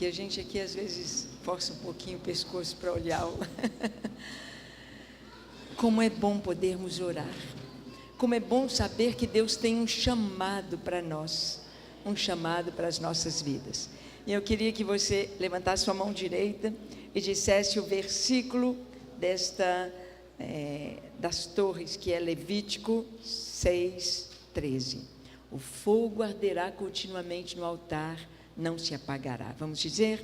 que a gente aqui às vezes força um pouquinho o pescoço para olhar. Como é bom podermos orar. Como é bom saber que Deus tem um chamado para nós, um chamado para as nossas vidas. E eu queria que você levantasse sua mão direita e dissesse o versículo das torres, que é Levítico 6:13. O fogo arderá continuamente no altar, não se apagará. Vamos dizer?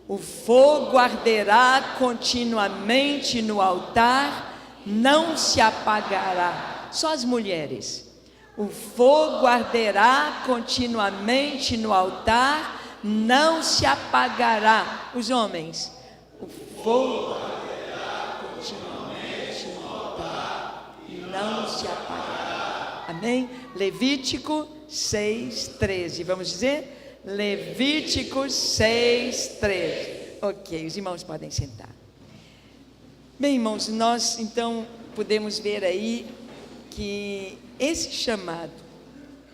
O fogo arderá continuamente no altar, não se apagará. Só as mulheres. O fogo arderá continuamente no altar, não se apagará. Os homens. O fogo arderá continuamente no altar, não se apagará. Amém? Levítico 6:13. Vamos dizer? Levítico 6:13. Ok, os irmãos podem sentar. Bem, irmãos, nós então podemos ver aí que esse chamado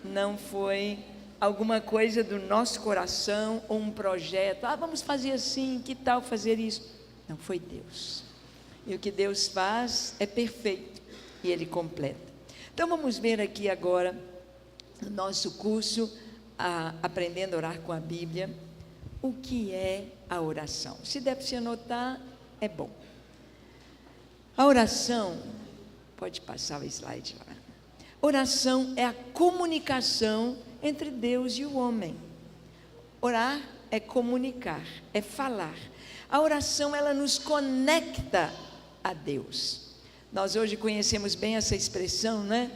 não foi alguma coisa do nosso coração ou um projeto. Vamos fazer assim, que tal fazer isso? Não, foi Deus. E o que Deus faz é perfeito e Ele completa. Então vamos ver aqui agora no nosso curso Aprendendo a Orar com a Bíblia, o que é a oração. Se der para você anotar, é bom. A oração, pode passar o slide lá. Oração é a comunicação entre Deus e o homem. Orar é comunicar, é falar. A oração, ela nos conecta a Deus. Nós hoje conhecemos bem essa expressão, né?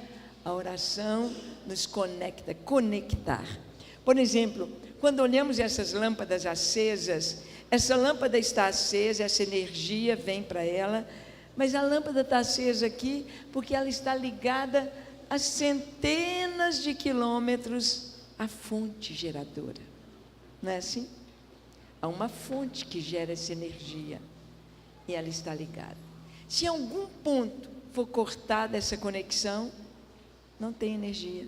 A oração nos conecta, conectar. Por exemplo, quando olhamos essas lâmpadas acesas, essa lâmpada está acesa, essa energia vem para ela, mas a lâmpada está acesa aqui porque ela está ligada a centenas de quilômetros à fonte geradora. Não é assim? Há uma fonte que gera essa energia e ela está ligada. Se em algum ponto for cortada essa conexão, não tem energia,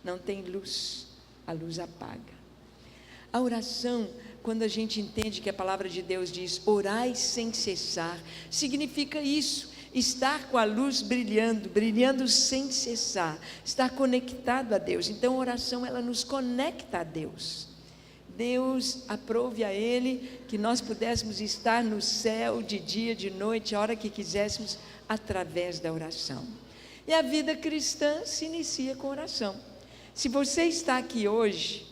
não tem luz, a luz apaga. A oração, quando a gente entende que a palavra de Deus diz, orai sem cessar, significa isso, estar com a luz brilhando, brilhando sem cessar, estar conectado a Deus. Então a oração, ela nos conecta a Deus. Deus aprove a Ele que nós pudéssemos estar no céu de dia, de noite, a hora que quiséssemos, através da oração. E a vida cristã se inicia com oração. Se você está aqui hoje,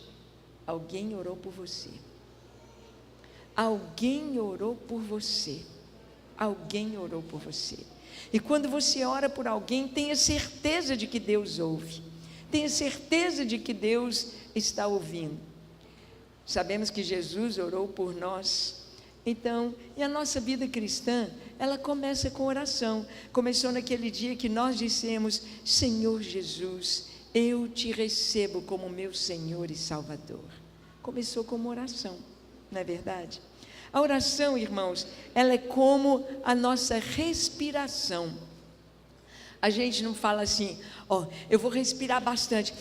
alguém orou por você. Alguém orou por você. Alguém orou por você. E quando você ora por alguém, tenha certeza de que Deus ouve. Tenha certeza de que Deus está ouvindo. Sabemos que Jesus orou por nós. Então, e a nossa vida cristã, ela começa com oração. Começou naquele dia que nós dissemos, Senhor Jesus, eu te recebo como meu Senhor e Salvador. Começou com uma oração, não é verdade? A oração, irmãos, ela é como a nossa respiração. A gente não fala assim, eu vou respirar bastante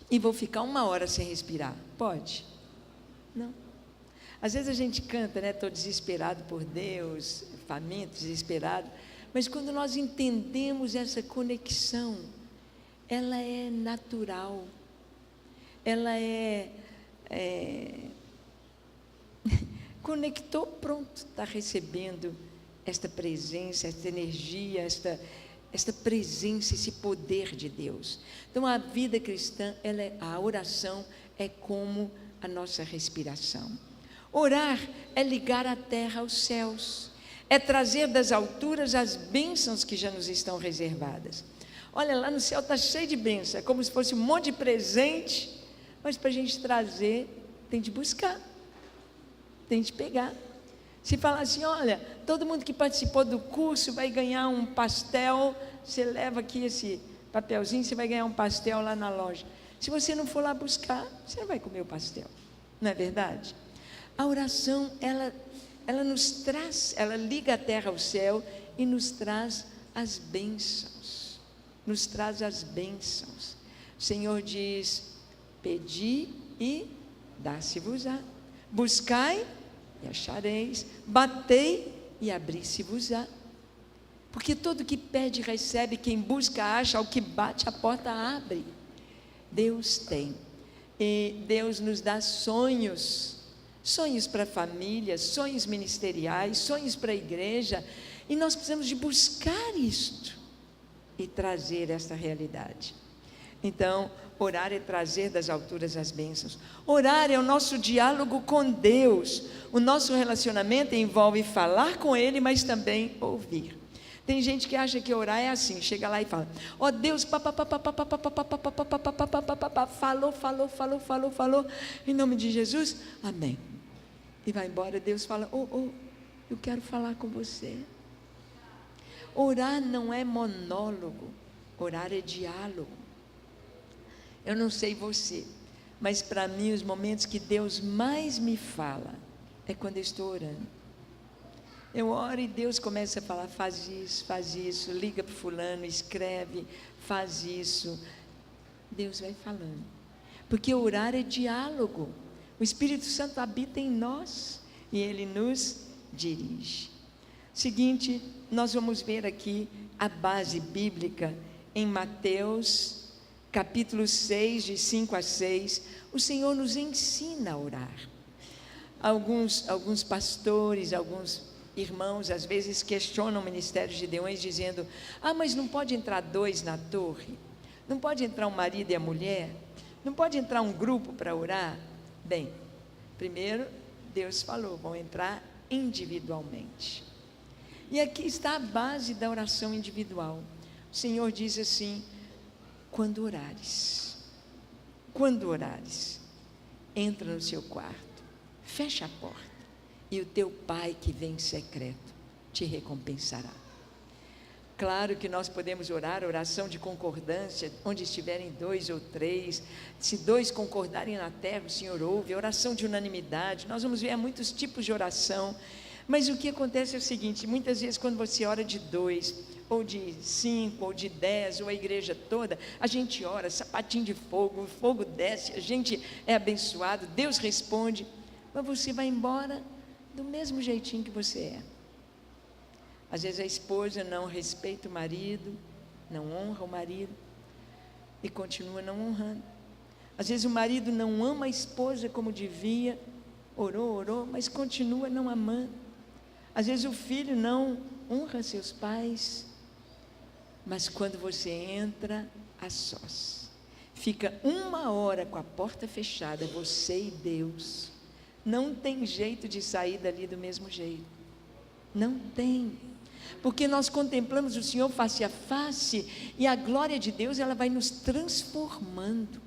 e vou ficar 1 hora sem respirar. Pode? Não. Às vezes a gente canta, né? Estou desesperado por Deus, faminto, desesperado. Mas quando nós entendemos essa conexão, ela é natural. Ela conectou, pronto, está recebendo esta presença, esta energia, esta presença, esse poder de Deus. Então a vida cristã, a oração é como a nossa respiração. Orar é ligar a terra aos céus, é trazer das alturas as bênçãos que já nos estão reservadas. Olha, lá no céu está cheio de bênçãos, é como se fosse um monte de presente, mas para a gente trazer, tem de buscar, tem de pegar. Se falar assim, olha, todo mundo que participou do curso vai ganhar um pastel, você leva aqui esse papelzinho, você vai ganhar um pastel lá na loja. Se você não for lá buscar, você não vai comer o pastel, não é verdade? A oração, ela nos traz, ela liga a terra ao céu e nos traz as bênçãos, nos traz as bênçãos. O Senhor diz, pedi e dar-se-vos-á. Buscai e achareis. Batei e abrir-se-vos-á. Porque todo que pede recebe, quem busca acha, ao que bate a porta abre. Deus tem. E Deus nos dá sonhos. Sonhos para a família, sonhos ministeriais, sonhos para a igreja. E nós precisamos de buscar isto e trazer esta realidade. Então, orar é trazer das alturas as bênçãos. Orar é o nosso diálogo com Deus. O nosso relacionamento envolve falar com Ele, mas também ouvir. Tem gente que acha que orar é assim, chega lá e fala: ó Deus, falou, em nome de Jesus, amém. E vai embora. Deus fala: eu quero falar com você. Orar não é monólogo, orar é diálogo. Eu não sei você, mas para mim os momentos que Deus mais me fala é quando eu estou orando. Eu oro e Deus começa a falar: faz isso, liga para fulano, escreve, faz isso. Deus vai falando, porque orar é diálogo. O Espírito Santo habita em nós e Ele nos dirige. Seguinte, nós vamos ver aqui a base bíblica em Mateus capítulo 6, de 5 a 6, o Senhor nos ensina a orar. Alguns pastores, alguns irmãos, às vezes questionam o ministério de Gideões, dizendo: mas não pode entrar 2 na torre? Não pode entrar um marido e a mulher? Não pode entrar um grupo para orar? Bem, primeiro, Deus falou, vão entrar individualmente. E aqui está a base da oração individual. O Senhor diz assim: quando orares, entra no seu quarto, fecha a porta, e o teu Pai que vem em secreto te recompensará. Claro que nós podemos orar, oração de concordância, onde estiverem 2 ou 3, se 2 concordarem na terra, o Senhor ouve. Oração de unanimidade, nós vamos ver há muitos tipos de oração, mas o que acontece é o seguinte: muitas vezes quando você ora de 2, ou de 5, ou de 10, ou a igreja toda, a gente ora, sapatinho de fogo, o fogo desce, a gente é abençoado, Deus responde, mas você vai embora do mesmo jeitinho que você é. Às vezes a esposa não respeita o marido, não honra o marido, e continua não honrando. Às vezes o marido não ama a esposa como devia, orou, mas continua não amando. Às vezes o filho não honra seus pais, mas quando você entra a sós, fica 1 hora com a porta fechada, você e Deus, não tem jeito de sair dali do mesmo jeito, não tem, porque nós contemplamos o Senhor face a face, e a glória de Deus, ela vai nos transformando,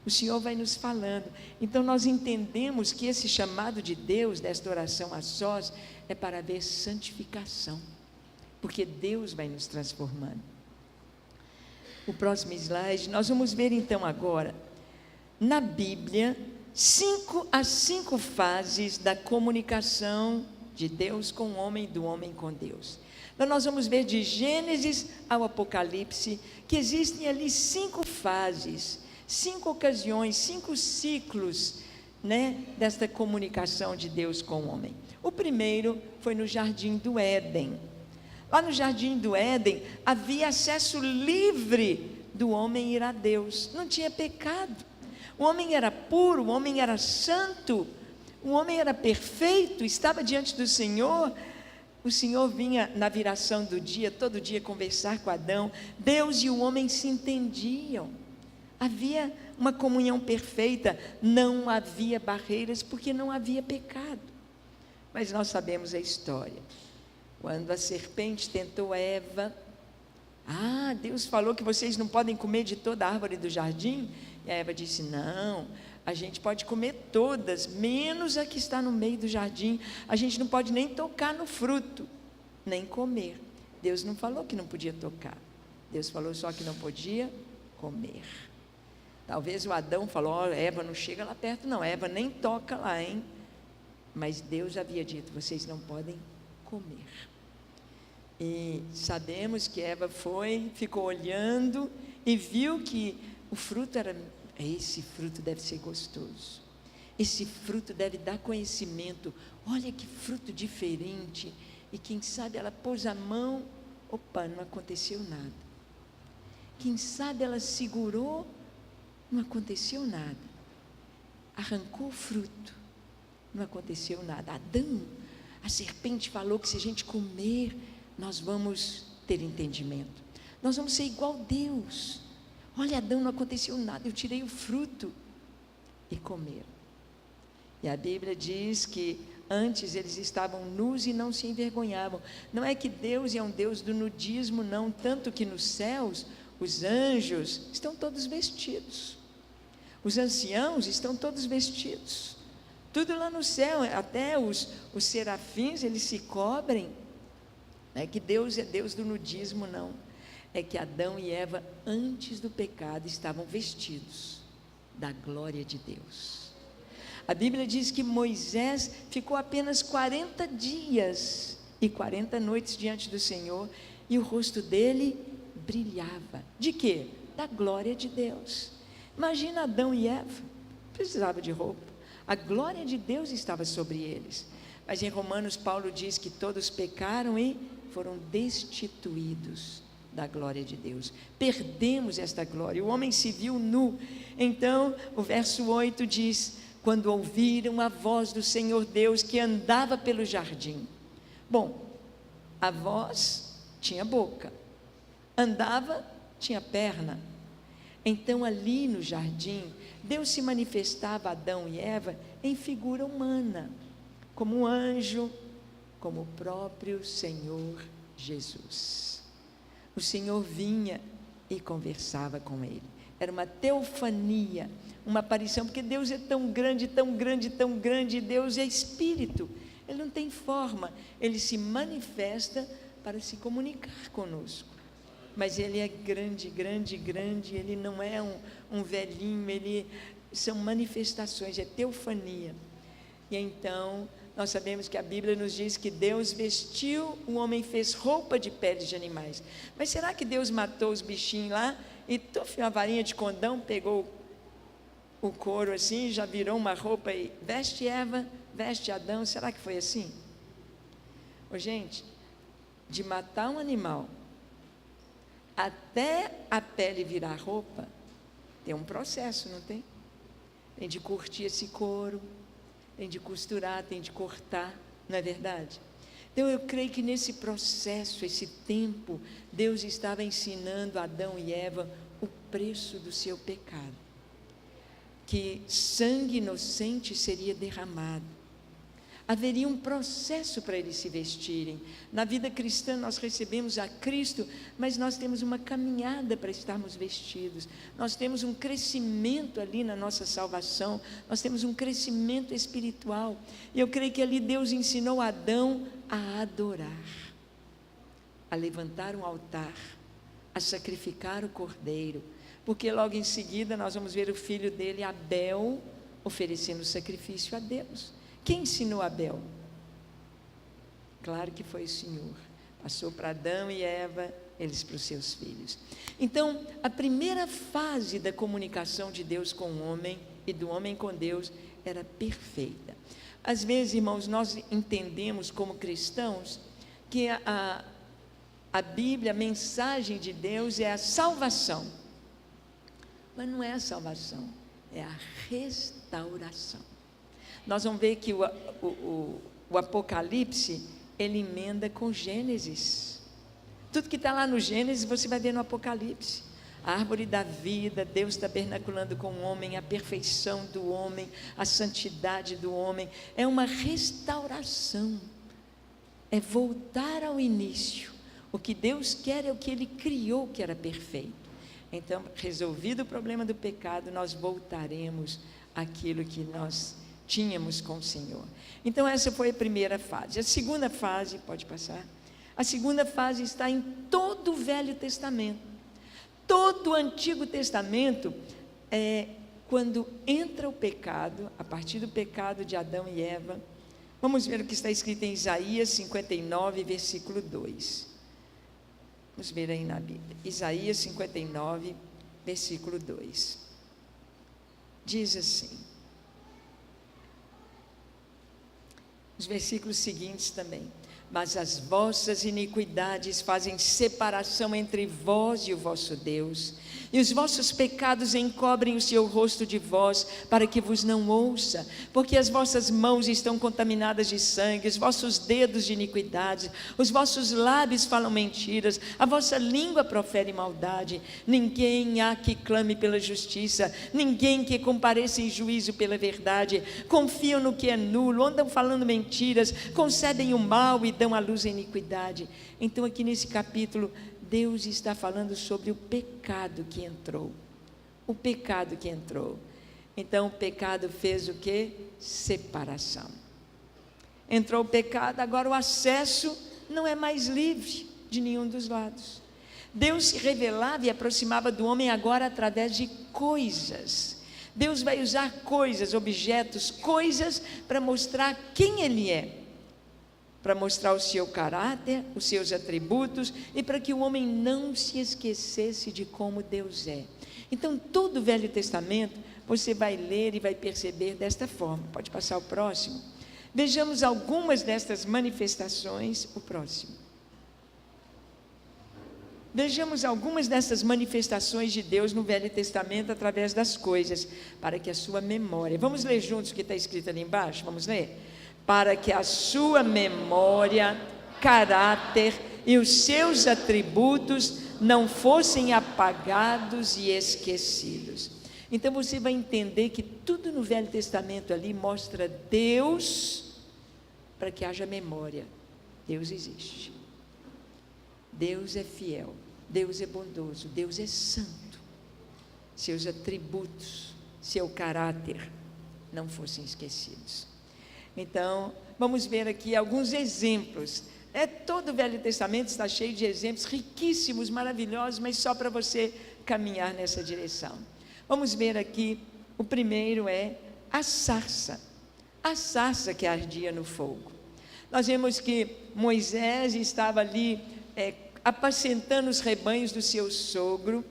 o Senhor vai nos falando. Então nós entendemos que esse chamado de Deus, desta oração a sós, é para haver santificação, porque Deus vai nos transformando. O próximo slide, nós vamos ver então agora, na Bíblia, 5 fases da comunicação de Deus com o homem, do homem com Deus. Então nós vamos ver de Gênesis ao Apocalipse, que existem ali 5 fases, 5 ocasiões, 5 ciclos, desta comunicação de Deus com o homem. O primeiro foi no Jardim do Éden. Lá no Jardim do Éden havia acesso livre do homem ir a Deus, não tinha pecado, o homem era puro, o homem era santo, o homem era perfeito, estava diante do Senhor. O Senhor vinha na viração do dia, todo dia conversar com Adão. Deus e o homem se entendiam, havia uma comunhão perfeita, não havia barreiras, porque não havia pecado. Mas nós sabemos a história, quando a serpente tentou Eva, Deus falou que vocês não podem comer de toda a árvore do jardim, e a Eva disse: não, a gente pode comer todas, menos a que está no meio do jardim, a gente não pode nem tocar no fruto, nem comer. Deus não falou que não podia tocar, Deus falou só que não podia comer. Talvez o Adão falou: Eva não chega lá perto não, Eva nem toca lá, hein? Mas Deus havia dito: vocês não podem comer. E sabemos que Eva ficou olhando e viu que o fruto era: esse fruto deve ser gostoso. Esse fruto deve dar conhecimento. Olha que fruto diferente. E quem sabe ela pôs a mão, opa, não aconteceu nada. Quem sabe ela segurou, não aconteceu nada. Arrancou o fruto, não aconteceu nada. Adão, a serpente falou que se a gente comer, nós vamos ter entendimento. Nós vamos ser igual a Deus. Olha, Adão, não aconteceu nada, eu tirei o fruto e comeram. E a Bíblia diz que antes eles estavam nus e não se envergonhavam. Não é que Deus é um Deus do nudismo, não, tanto que nos céus os anjos estão todos vestidos, os anciãos estão todos vestidos, tudo lá no céu, até os serafins, eles se cobrem. Não é que Deus é Deus do nudismo, não, é que Adão e Eva antes do pecado estavam vestidos da glória de Deus. A Bíblia diz que Moisés ficou apenas 40 dias e 40 noites diante do Senhor, e o rosto dele brilhava. De quê? Da glória de Deus. Imagina Adão e Eva, precisava de roupa, a glória de Deus estava sobre eles. Mas em Romanos, Paulo diz que todos pecaram e foram destituídos da glória de Deus, perdemos esta glória, o homem se viu nu. Então o verso 8 diz: quando ouviram a voz do Senhor Deus que andava pelo jardim. Bom, a voz tinha boca, andava, tinha perna. Então ali no jardim, Deus se manifestava a Adão e Eva em figura humana, como um anjo, como o próprio Senhor Jesus. O Senhor vinha e conversava com ele. Era uma teofania, uma aparição, porque Deus é tão grande, tão grande, tão grande. Deus é espírito, ele não tem forma, ele se manifesta para se comunicar conosco, mas ele é grande, grande, grande. Ele não é um velhinho, ele são manifestações, é teofania. E então nós sabemos que a Bíblia nos diz que Deus vestiu o homem, fez roupa de peles de animais. Mas será que Deus matou os bichinhos lá e uma varinha de condão, pegou o couro assim, já virou uma roupa e veste Eva, veste Adão? Será que foi assim? Ô, gente, de matar um animal até a pele virar roupa, tem um processo, não tem? Tem de curtir esse couro, tem de costurar, tem de cortar, não é verdade? Então eu creio que nesse processo, esse tempo, Deus estava ensinando a Adão e Eva o preço do seu pecado, que sangue inocente seria derramado, haveria um processo para eles se vestirem. Na vida cristã nós recebemos a Cristo, mas nós temos uma caminhada para estarmos vestidos, nós temos um crescimento ali na nossa salvação, nós temos um crescimento espiritual, e eu creio que ali Deus ensinou Adão a adorar, a levantar um altar, a sacrificar o cordeiro, porque logo em seguida nós vamos ver o filho dele, Abel, oferecendo sacrifício a Deus. Quem ensinou Abel? Claro que foi o Senhor. Passou para Adão e Eva, eles para os seus filhos. Então, a primeira fase da comunicação de Deus com o homem e do homem com Deus era perfeita. Às vezes, irmãos, nós entendemos como cristãos que a Bíblia, a mensagem de Deus é a salvação. Mas não é a salvação, é a restauração. Nós vamos ver que o Apocalipse, ele emenda com Gênesis. Tudo que está lá no Gênesis, você vai ver no Apocalipse. A árvore da vida, Deus tabernaculando com o homem, a perfeição do homem, a santidade do homem. É uma restauração, é voltar ao início. O que Deus quer é o que Ele criou, que era perfeito. Então, resolvido o problema do pecado, nós voltaremos àquilo que nós tínhamos com o Senhor. Então essa foi a primeira fase. A segunda fase, pode passar, a segunda fase está em todo o Velho Testamento. Todo o Antigo Testamento, quando entra o pecado, a partir do pecado de Adão e Eva. Vamos ver o que está escrito em Isaías 59, versículo 2. Vamos ver aí na Bíblia, Isaías 59, versículo 2, diz assim: Os versículos seguintes também. Mas as vossas iniquidades fazem separação entre vós e o vosso Deus, e os vossos pecados encobrem o seu rosto de vós, para que vos não ouça, porque as vossas mãos estão contaminadas de sangue, os vossos dedos de iniquidade, os vossos lábios falam mentiras, a vossa língua profere maldade. Ninguém há que clame pela justiça, ninguém que compareça em juízo pela verdade. Confiam no que é nulo, andam falando mentiras, concedem o mal e dão à luz a iniquidade. Então aqui nesse capítulo, Deus está falando sobre o pecado que entrou. O pecado que entrou. Então o pecado fez o quê? Separação. Entrou o pecado, agora o acesso não é mais livre de nenhum dos lados. Deus se revelava e aproximava do homem agora através de coisas. Deus vai usar coisas, objetos, coisas para mostrar quem Ele é, para mostrar o seu caráter, os seus atributos, e para que o homem não se esquecesse de como Deus é. Então todo o Velho Testamento você vai ler e vai perceber desta forma. Pode passar o próximo. Vejamos algumas destas manifestações. O próximo. Vejamos algumas dessas manifestações de Deus no Velho Testamento através das coisas, para que a sua memória... Vamos ler juntos o que está escrito ali embaixo? Vamos ler? Para que a sua memória, caráter e os seus atributos não fossem apagados e esquecidos. Então você vai entender que tudo no Velho Testamento ali mostra Deus, para que haja memória. Deus existe, Deus é fiel, Deus é bondoso, Deus é santo. Seus atributos, seu caráter não fossem esquecidos. Então, vamos ver aqui alguns exemplos. Todo o Velho Testamento está cheio de exemplos riquíssimos, maravilhosos, mas só para você caminhar nessa direção. Vamos ver aqui, o primeiro é a sarça que ardia no fogo. Nós vemos que Moisés estava ali apacentando os rebanhos do seu sogro,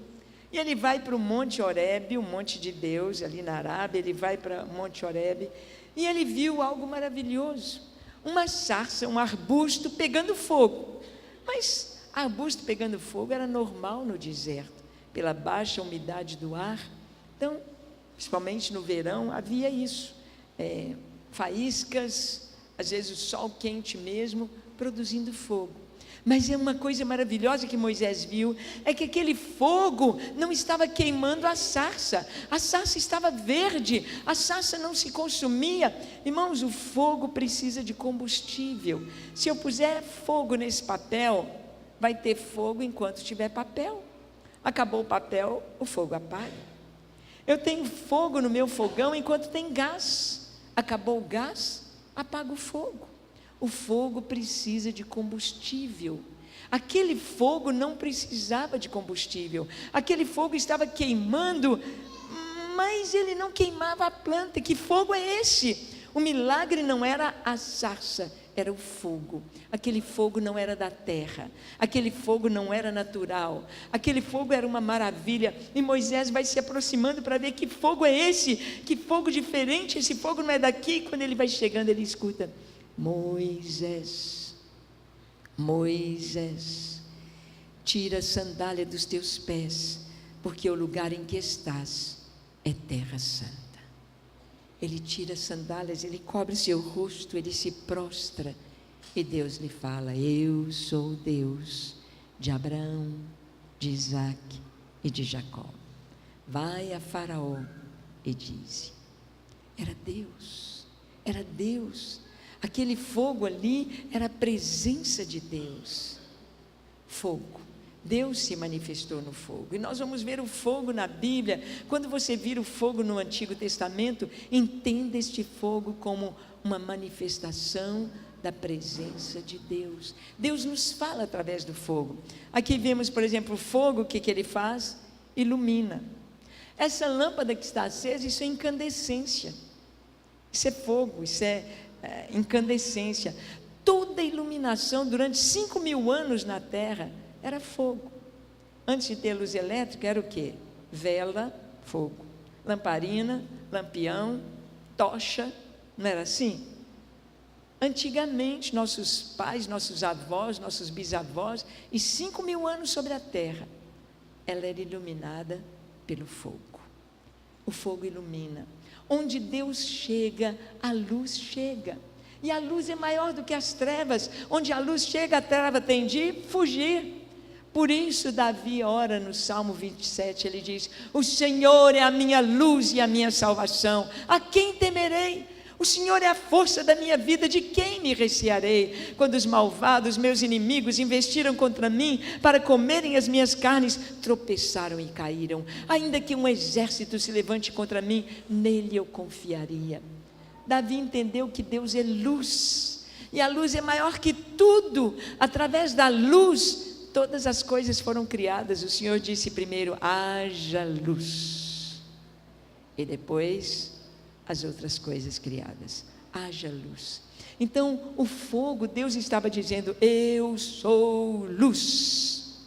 e ele vai para o Monte Horebe, o monte de Deus, ali na Arábia. Ele vai para o Monte Horebe, e ele viu algo maravilhoso, uma sarça, um arbusto pegando fogo. Mas arbusto pegando fogo era normal no deserto, pela baixa umidade do ar. Então, principalmente no verão, havia isso, faíscas, às vezes o sol quente mesmo, produzindo fogo. Mas é uma coisa maravilhosa que Moisés viu, é que aquele fogo não estava queimando a sarça estava verde, a sarça não se consumia. Irmãos, o fogo precisa de combustível. Se eu puser fogo nesse papel, vai ter fogo enquanto tiver papel. Acabou o papel, o fogo apaga. Eu tenho fogo no meu fogão enquanto tem gás. Acabou o gás, apaga o fogo. O fogo precisa de combustível. Aquele fogo não precisava de combustível. Aquele fogo estava queimando, mas ele não queimava a planta. Que fogo é esse? O milagre não era a sarça, era o fogo. Aquele fogo não era da terra, aquele fogo não era natural, aquele fogo era uma maravilha. E Moisés vai se aproximando para ver que fogo é esse, que fogo diferente, esse fogo não é daqui. Quando ele vai chegando, ele escuta: Moisés, Moisés, tira a sandália dos teus pés, porque o lugar em que estás é terra santa. Ele tira as sandálias, ele cobre seu rosto, ele se prostra, e Deus lhe fala: eu sou Deus de Abraão, de Isaque e de Jacó. Vai a Faraó e dize. Era Deus. Aquele fogo ali era a presença de Deus. Fogo. Deus se manifestou no fogo. E nós vamos ver o fogo na Bíblia. Quando você vira o fogo no Antigo Testamento, entenda este fogo como uma manifestação da presença de Deus. Deus nos fala através do fogo. Aqui vemos, por exemplo, o fogo, o que ele faz? Ilumina. Essa lâmpada que está acesa, isso é incandescência. Isso é fogo, isso é incandescência. Toda a iluminação durante 5.000 anos na terra era fogo. Antes de ter luz elétrica, era o quê? Vela, fogo. Lamparina, lampião, tocha, não era assim? Antigamente, nossos pais, nossos avós, nossos bisavós, e 5.000 anos sobre a terra, ela era iluminada pelo fogo. O fogo ilumina. Onde Deus chega, a luz chega. E a luz é maior do que as trevas. Onde a luz chega, a treva tem de fugir. Por isso Davi ora no Salmo 27, ele diz: o Senhor é a minha luz e a minha salvação, a quem temerei? O Senhor é a força da minha vida, de quem me recearei? Quando os malvados, meus inimigos, investiram contra mim para comerem as minhas carnes, tropeçaram e caíram. Ainda que um exército se levante contra mim, nele eu confiaria. Davi entendeu que Deus é luz, e a luz é maior que tudo. Através da luz, todas as coisas foram criadas. O Senhor disse primeiro: haja luz, e depois as outras coisas criadas. Haja luz. Então, o fogo, Deus estava dizendo: eu sou luz.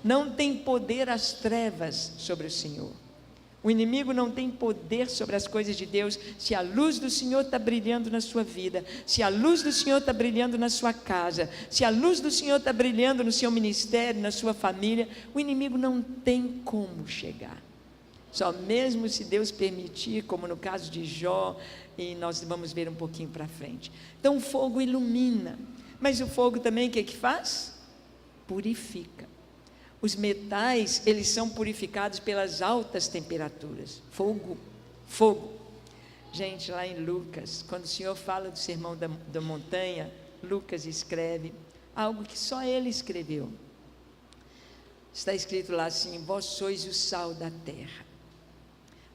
Não tem poder as trevas sobre o Senhor. O inimigo não tem poder sobre as coisas de Deus. Se a luz do Senhor está brilhando na sua vida, se a luz do Senhor está brilhando na sua casa, se a luz do Senhor está brilhando no seu ministério, na sua família, o inimigo não tem como chegar. Só mesmo se Deus permitir, como no caso de Jó, e nós vamos ver um pouquinho para frente. Então o fogo ilumina, mas o fogo também o que faz? Purifica. Os metais, eles são purificados pelas altas temperaturas. Fogo. Gente, lá em Lucas, quando o Senhor fala do sermão da montanha, Lucas escreve algo que só ele escreveu. Está escrito lá assim: vós sois o sal da terra.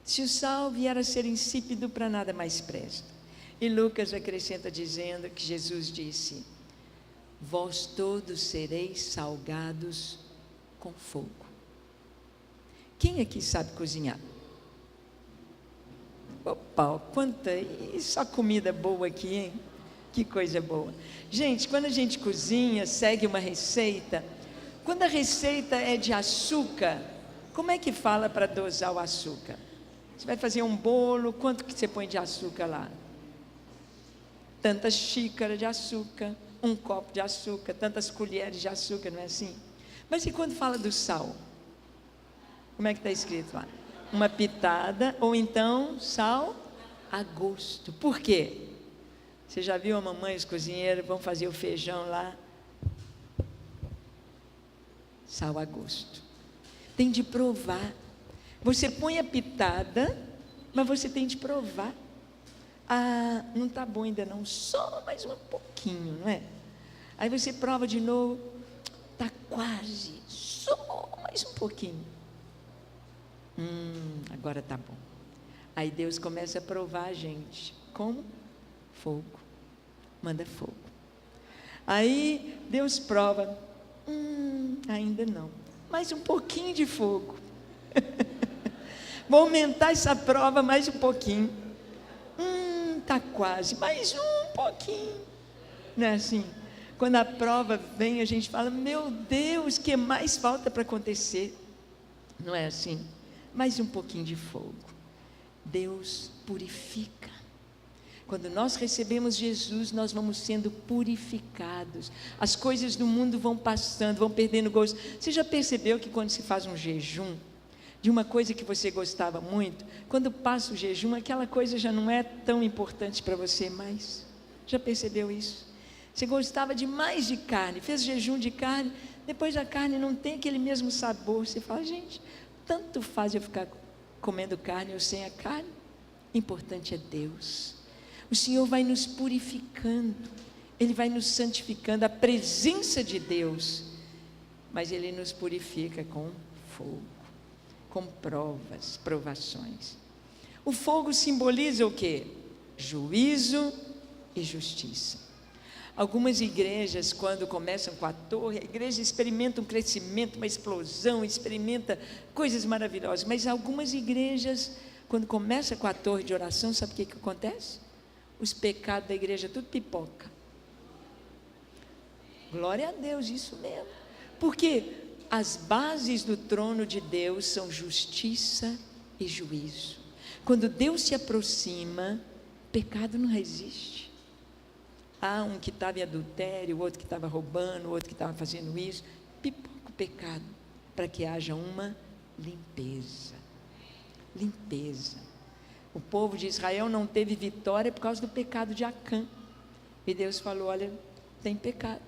Se o sal vier a ser insípido, para nada mais presta. E Lucas acrescenta dizendo que Jesus disse: vós todos sereis salgados com fogo. Quem aqui sabe cozinhar? Opa, quanta, só comida boa aqui, hein? Que coisa boa. Gente, quando a gente cozinha, segue uma receita, quando a receita é de açúcar, como é que fala para dosar o açúcar? Você vai fazer um bolo, quanto que você põe de açúcar lá? Tantas xícaras de açúcar, um copo de açúcar, tantas colheres de açúcar, não é assim? Mas e quando fala do sal? Como é que está escrito lá? Uma pitada, ou então sal a gosto. Por quê? Você já viu a mamãe, os cozinheiros vão fazer o feijão lá? Sal a gosto. Tem de provar. Você põe a pitada, mas você tem de provar. Ah, não está bom ainda não, só mais um pouquinho, não é? Aí você prova de novo, está quase, só mais um pouquinho. Agora está bom. Aí Deus começa a provar a gente. Como? Fogo. Manda fogo. Aí Deus prova, ainda não, mais um pouquinho de fogo. Vou aumentar essa prova mais um pouquinho. Está quase, mais um pouquinho. Não é assim? Quando a prova vem, a gente fala: meu Deus, o que mais falta para acontecer? Não é assim? Mais um pouquinho de fogo. Deus purifica. Quando nós recebemos Jesus, nós vamos sendo purificados. As coisas do mundo vão passando, vão perdendo gosto. Você já percebeu que quando se faz um jejum de uma coisa que você gostava muito, quando passa o jejum, aquela coisa já não é tão importante para você mais? Já percebeu isso? Você gostava demais de carne, fez jejum de carne, depois a carne não tem aquele mesmo sabor. Você fala: gente, tanto faz eu ficar comendo carne ou sem a carne. Importante é Deus. O Senhor vai nos purificando, Ele vai nos santificando, a presença de Deus, mas Ele nos purifica com fogo, com provações. O fogo simboliza o quê? Juízo e justiça. Algumas igrejas, quando começam com a torre, a igreja experimenta um crescimento, uma explosão, experimenta coisas maravilhosas, mas algumas igrejas, quando começa com a torre de oração, sabe o que acontece? Os pecados da igreja tudo pipoca. Glória a Deus, isso mesmo. Porque as bases do trono de Deus são justiça e juízo. Quando Deus se aproxima, pecado não resiste. Há um que estava em adultério, o outro que estava roubando, o outro que estava fazendo isso. Pipoca o pecado, para que haja uma limpeza. Limpeza. O povo de Israel não teve vitória por causa do pecado de Acã. E Deus falou: olha, tem pecado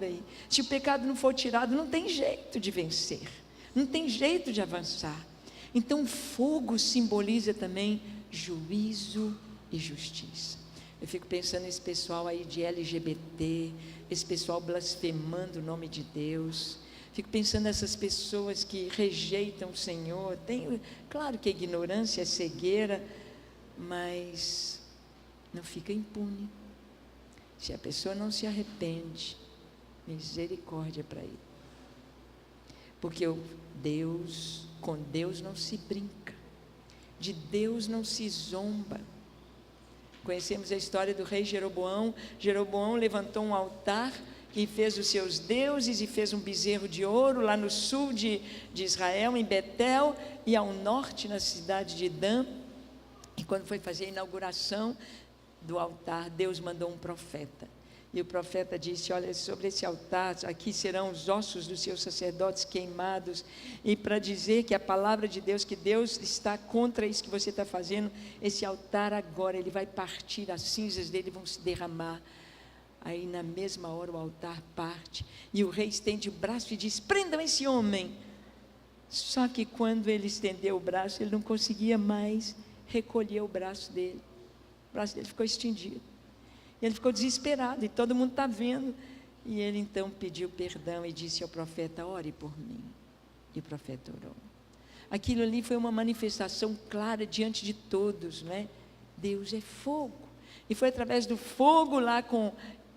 aí. Se o pecado não for tirado, não tem jeito de vencer, não tem jeito de avançar. Então, fogo simboliza também juízo e justiça. Eu fico pensando nesse pessoal aí de LGBT, esse pessoal blasfemando o nome de Deus. Fico pensando nessas pessoas que rejeitam o Senhor. Claro que a ignorância é cegueira, mas não fica impune. Se a pessoa não se arrepende, misericórdia para ele. Porque com Deus não se brinca, de Deus não se zomba. Conhecemos a história do rei Jeroboão. Jeroboão levantou um altar e fez os seus deuses, e fez um bezerro de ouro lá no sul de Israel, em Betel, e ao norte na cidade de Dan. E quando foi fazer a inauguração do altar, Deus mandou um profeta, e o profeta disse: olha, sobre esse altar, aqui serão os ossos dos seus sacerdotes queimados, e para dizer que a palavra de Deus, que Deus está contra isso que você está fazendo, esse altar agora, ele vai partir, as cinzas dele vão se derramar. Aí na mesma hora o altar parte, e o rei estende o braço e diz: prendam esse homem. Só que quando ele estendeu o braço, ele não conseguia mais recolher o braço dele. O braço dele ficou estendido, e ele ficou desesperado, e todo mundo está vendo. E ele então pediu perdão e disse ao profeta: ore por mim. E o profeta orou. Aquilo ali foi uma manifestação clara diante de todos, não é? Deus é fogo, e foi através do fogo lá com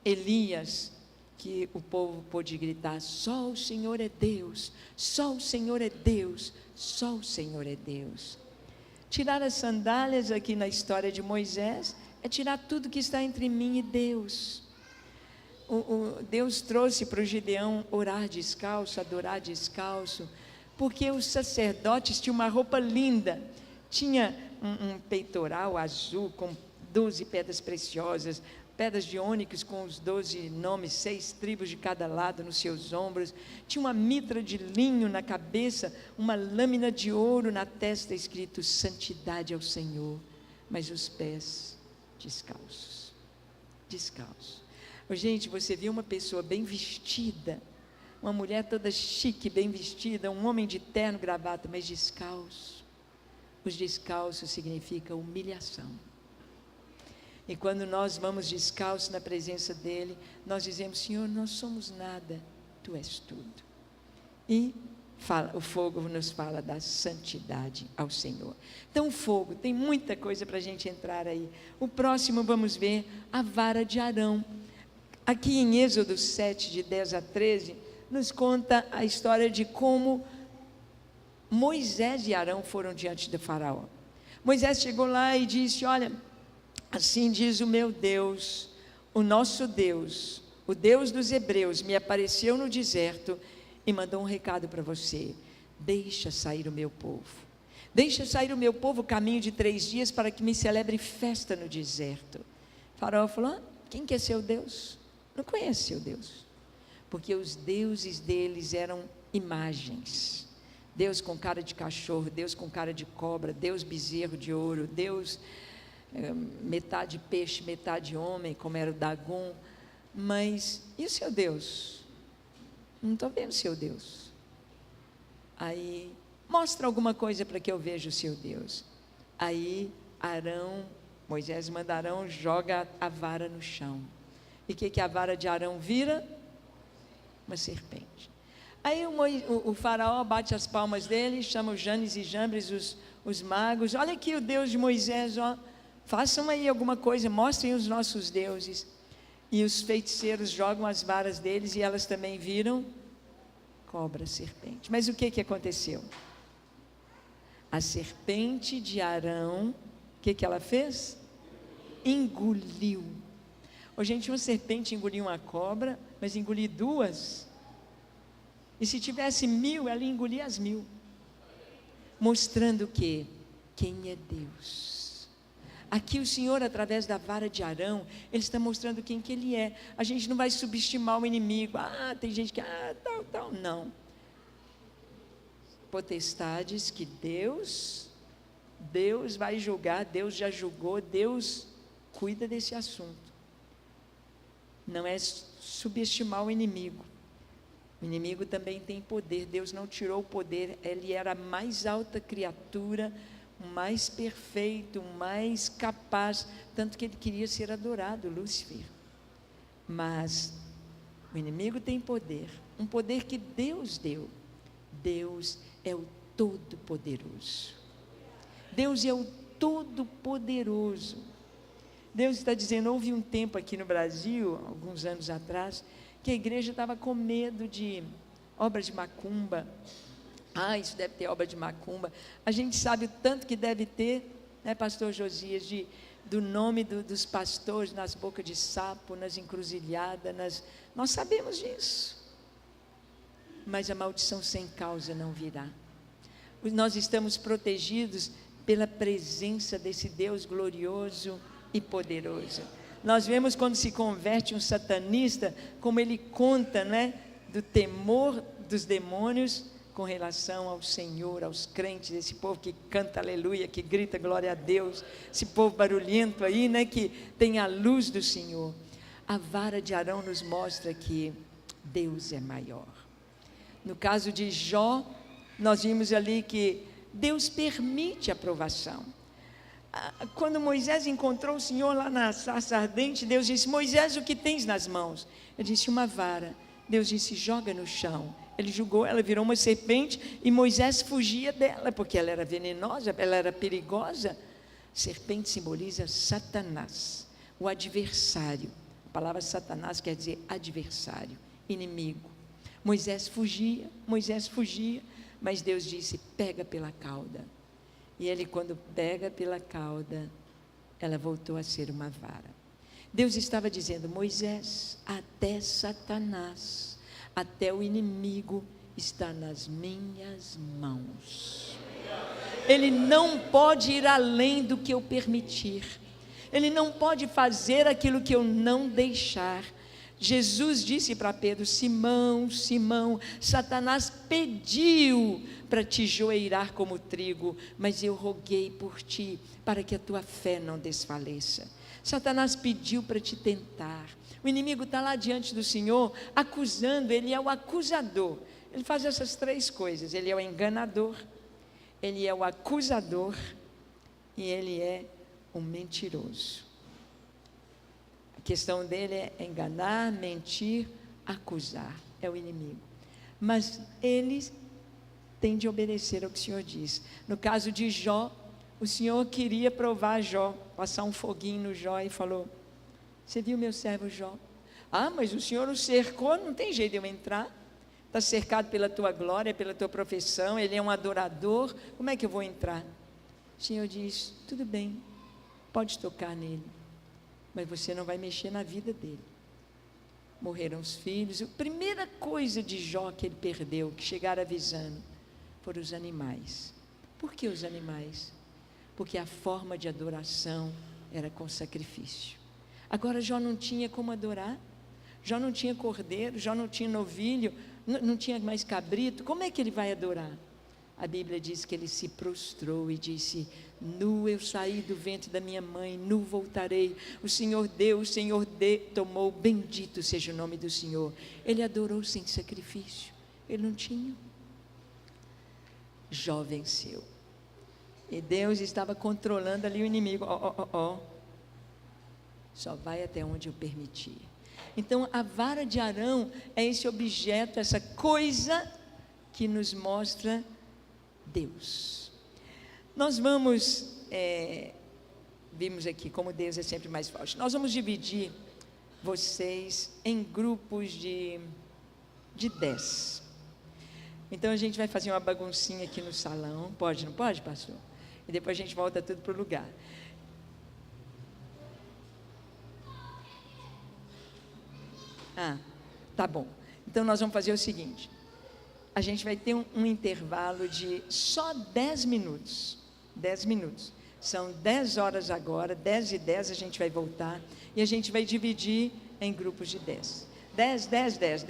Elias que o povo pôde gritar: só o Senhor é Deus, só o Senhor é Deus, só o Senhor é Deus. Tirar as sandálias aqui na história de Moisés é tirar tudo que está entre mim e Deus. Deus trouxe para o Gideão orar descalço, adorar descalço, porque os sacerdotes tinham uma roupa linda, tinha um peitoral azul com 12 pedras preciosas, pedras de ônix com os 12 nomes, 6 tribos de cada lado nos seus ombros, tinha uma mitra de linho na cabeça, uma lâmina de ouro na testa, escrito santidade ao Senhor, mas os pés descalços. Gente, você vê uma pessoa bem vestida, uma mulher toda chique, bem vestida, um homem de terno, gravata, mas descalço. Os descalços significa humilhação. E quando nós vamos descalços na presença dele, nós dizemos: Senhor, nós somos nada, tu és tudo. E o fogo nos fala da santidade ao Senhor. Então, o fogo, tem muita coisa para a gente entrar aí. O próximo, vamos ver a vara de Arão. Aqui em Êxodo 7, de 10 a 13, nos conta a história de como Moisés e Arão foram diante do faraó. Moisés chegou lá e disse: olha, assim diz o meu Deus, o nosso Deus, o Deus dos hebreus, me apareceu no deserto e mandou um recado para você: deixa sair o meu povo, deixa sair o meu povo o caminho de 3 dias, para que me celebre festa no deserto. O faraó falou: quem que é seu Deus? Não conhece seu Deus, porque os deuses deles eram imagens. Deus com cara de cachorro, Deus com cara de cobra, Deus bezerro de ouro, Deus metade peixe, metade homem, como era o Dagon. Mas e o seu Deus? Não estou vendo o seu Deus. Aí, mostra alguma coisa para que eu veja o seu Deus. Aí Moisés manda Arão, joga a vara no chão. E o que a vara de Arão vira? Uma serpente. Aí o faraó bate as palmas dele, chama os Janes e Jambres, os magos: olha aqui o Deus de Moisés, ó, façam aí alguma coisa, mostrem os nossos deuses. E os feiticeiros jogam as varas deles, e elas também viram cobra, serpente. Mas o que aconteceu? A serpente de Arão, o que ela fez? Engoliu. Gente, uma serpente engoliu uma cobra, mas engoliu 2. E se tivesse 1000, ela engolia as 1000. Mostrando que quem é Deus. Aqui o Senhor, através da vara de Arão, Ele está mostrando quem que Ele é. A gente não vai subestimar o inimigo. Tem gente que, tal, não. Potestades que Deus vai julgar, Deus já julgou, Deus cuida desse assunto. Não é subestimar o inimigo. O inimigo também tem poder. Deus não tirou o poder. Ele era a mais alta criatura, o mais perfeito, o mais capaz, tanto que ele queria ser adorado, Lúcifer. Mas o inimigo tem poder, um poder que Deus deu. Deus é o Todo-Poderoso. Deus é o Todo-Poderoso. Deus está dizendo, houve um tempo aqui no Brasil, alguns anos atrás, que a igreja estava com medo de obras de macumba. Isso deve ter obra de macumba. A gente sabe o tanto que deve ter, né, pastor Josias, do nome dos pastores nas bocas de sapo, nas encruzilhadas, nós sabemos disso. Mas a maldição sem causa não virá. Nós estamos protegidos pela presença desse Deus glorioso e poderoso. Nós vemos quando se converte um satanista, como ele conta, né, do temor dos demônios com relação ao Senhor, aos crentes, esse povo que canta aleluia, que grita glória a Deus, esse povo barulhento aí, né, que tem a luz do Senhor. A vara de Arão nos mostra que Deus é maior. No caso de Jó, nós vimos ali que Deus permite a provação. Quando Moisés encontrou o Senhor lá na sarça ardente, Deus disse, Moisés, o que tens nas mãos? Ele disse, uma vara. Deus disse, joga no chão. Ele jogou, ela virou uma serpente e Moisés fugia dela, porque ela era venenosa, ela era perigosa. Serpente simboliza Satanás, o adversário. A palavra Satanás quer dizer adversário, inimigo. Moisés fugia, mas Deus disse, pega pela cauda. E ele, quando pega pela cauda, ela voltou a ser uma vara. Deus estava dizendo, Moisés, até Satanás, até o inimigo está nas minhas mãos. Ele não pode ir além do que eu permitir. Ele não pode fazer aquilo que eu não deixar. Jesus disse para Pedro, Simão, Simão, Satanás pediu para te joeirar como trigo, mas eu roguei por ti, para que a tua fé não desfaleça. Satanás pediu para te tentar. O inimigo está lá diante do Senhor, acusando, ele é o acusador. Ele faz essas três coisas, ele é o enganador, ele é o acusador e ele é o mentiroso. A questão dele é enganar, mentir, acusar, é o inimigo. Mas ele tem de obedecer ao que o Senhor diz. No caso de Jó, o Senhor queria provar Jó, passar um foguinho no Jó e falou, você viu meu servo Jó? Mas o Senhor o cercou, não tem jeito de eu entrar, está cercado pela tua glória, pela tua profissão, ele é um adorador, como é que eu vou entrar? O Senhor diz, tudo bem, pode tocar nele, mas você não vai mexer na vida dele. Morreram os filhos, a primeira coisa de Jó que ele perdeu, que chegaram avisando, foram os animais. Por que os animais? Porque a forma de adoração era com sacrifício. Agora Jó não tinha como adorar, Jó não tinha cordeiro, Jó não tinha novilho, não tinha mais cabrito, como é que ele vai adorar? A Bíblia diz que ele se prostrou e disse, nu eu saí do ventre da minha mãe, nu voltarei, o Senhor deu, o Senhor tomou, bendito seja o nome do Senhor. Ele adorou sem sacrifício, ele não tinha. Jó venceu, e Deus estava controlando ali o inimigo, só vai até onde eu permitir. Então a vara de Arão é esse objeto, essa coisa que nos mostra Deus. Nós vamos, vimos aqui como Deus é sempre mais forte. Nós vamos dividir vocês em grupos de 10. Então a gente vai fazer uma baguncinha aqui no salão. Pode, não pode, pastor? E depois a gente volta tudo para o lugar. Tá bom. Então nós vamos fazer o seguinte. A gente vai ter um intervalo de só 10 minutos. 10 minutos. São 10 horas agora, 10h10 a gente vai voltar, e a gente vai dividir em grupos de 10. 10 horas.